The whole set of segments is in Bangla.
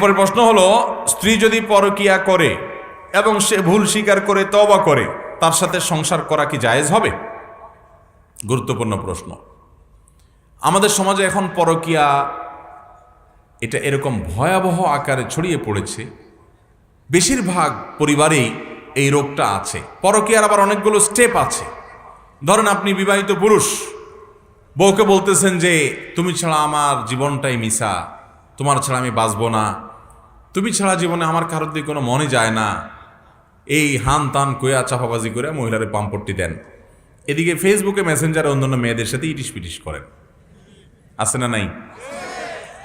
এরপরে প্রশ্ন হলো, স্ত্রী যদি পরকিয়া করে এবং সে ভুল স্বীকার করে তওবা করে, তার সাথে সংসার করা কি জায়েজ হবে? গুরুত্বপূর্ণ প্রশ্ন। আমাদের সমাজে এখন পরকিয়া এটা এরকম ভয়াবহ আকারে ছড়িয়ে পড়েছে, বেশিরভাগ পরিবারেই এই রোগটা আছে। পরকিয়ার আবার অনেকগুলো স্টেপ আছে। ধরেন আপনি বিবাহিত পুরুষ, বউকে বলতেছেন যে তুমি ছাড়া আমার জীবনটাই মিশা, তোমার ছাড়া আমি বাঁচবো না, তুমি ছাড়া জীবনে আমার কারোর দিকে কোনো মনে যায় না, এই হান তান কইয়া চাপাবাজি করে মহিলারে পাম্পট্টি দেন। এদিকে ফেসবুকে মেসেঞ্জারে অন্যান্য মেয়েদের সাথে ইটিস পিটিস করেন, আছে না নাই?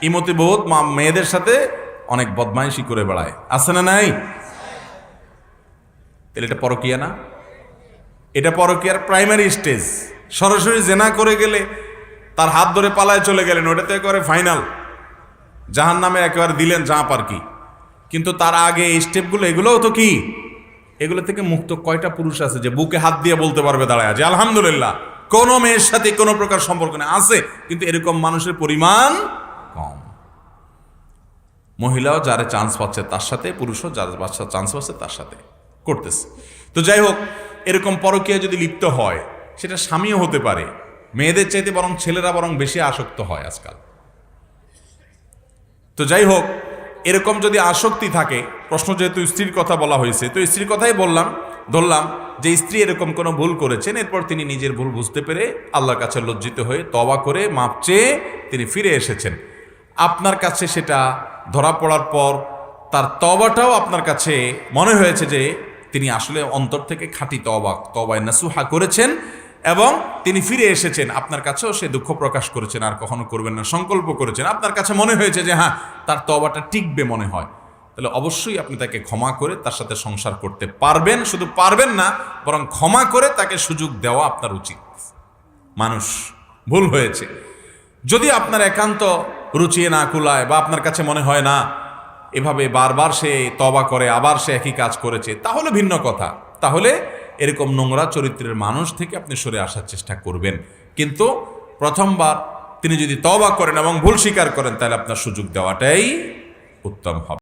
ইমতি বহুত মেয়েদের সাথে অনেক বদমাইশি করে বেড়ায়, আছে না নাই? তাহলে এটা পরকিয়া না? এটা পরকিয়ার প্রাইমারি স্টেজ। সরাসরি জেনা করে গেলে, তার হাত ধরে পালায় চলে গেলেন, ওটা তো একেবারে ফাইনাল, জাহান নামে একেবারে দিলেন জাঁপ আর কি। কিন্তু তার আগে এই স্টেপগুলো, এগুলোও তো কি? এগুলো থেকে মুক্ত কয়টা পুরুষ আছে যে বুকে হাত দিয়ে বলতে পারবে দাঁড়ায় যে আলহামদুলিল্লাহ কোনো মেয়ের সাথে কোনো প্রকার সম্পর্ক নেই? আছে, কিন্তু এরকম মানুষের পরিমাণ কম। মহিলাও যারা চান্স পাচ্ছে তার সাথে, পুরুষও যারা চান্স পাচ্ছে তার সাথে করতেছে। তো যাই হোক, এরকম পরকীয়া যদি লিপ্ত হয়, সেটা স্বামীও হতে পারে। মেয়েদের চাইতে বরং ছেলেরা বরং বেশি আসক্ত হয় আজকাল। তো যাই হোক, এরকম যদি আসক্তি থাকে, প্রশ্ন যেহেতু স্ত্রীর কথা বলা হয়েছে, তো স্ত্রীর কথাই ধরলাম যে স্ত্রী এরকম কোনো ভুল করেছেন, এরপর তিনি নিজের ভুল বুঝতে পেরে আল্লাহর কাছে লজ্জিত হয়ে তওবা করে মাপ চেয়ে তিনি ফিরে এসেছেন। আপনার কাছে সেটা ধরা পড়ার পর তার তওবাটাও আপনার কাছে মনে হয়েছে যে তিনি আসলে অন্তর থেকে খাঁটি তওবায়ে নাসুহা করেছেন এবং তিনি ফিরে এসেছেন। আপনার কাছেও সে দুঃখ প্রকাশ করেছেন, আর কখনো করবেন না সংকল্প করেছেন। আপনার কাছে মনে হয়েছে যে হ্যাঁ, তার তওবাটা টিকবে মনে হয়, তাহলে অবশ্যই আপনি তাকে ক্ষমা করে তার সাথে সংসার করতে পারবেন। শুধু পারবেন না, বরং ক্ষমা করে তাকে সুযোগ দেওয়া আপনার উচিত। মানুষ ভুল হয়েছে, যদি আপনার একান্ত রুচিয়ে না কুলায় বা আপনার কাছে মনে হয় না এভাবে বারবার সে তওবা করে আবার সে একই কাজ করেছে, তাহলে ভিন্ন কথা। তাহলে এরকম নোংরা চরিত্রের মানুষ থেকে আপনি সরে আসার চেষ্টা করবেন। কিন্তু প্রথমবার তিনি যদি তওবা করেন এবং ভুল স্বীকার করেন, তাহলে আপনার সুযোগ দেওয়াটাই উত্তম হবে।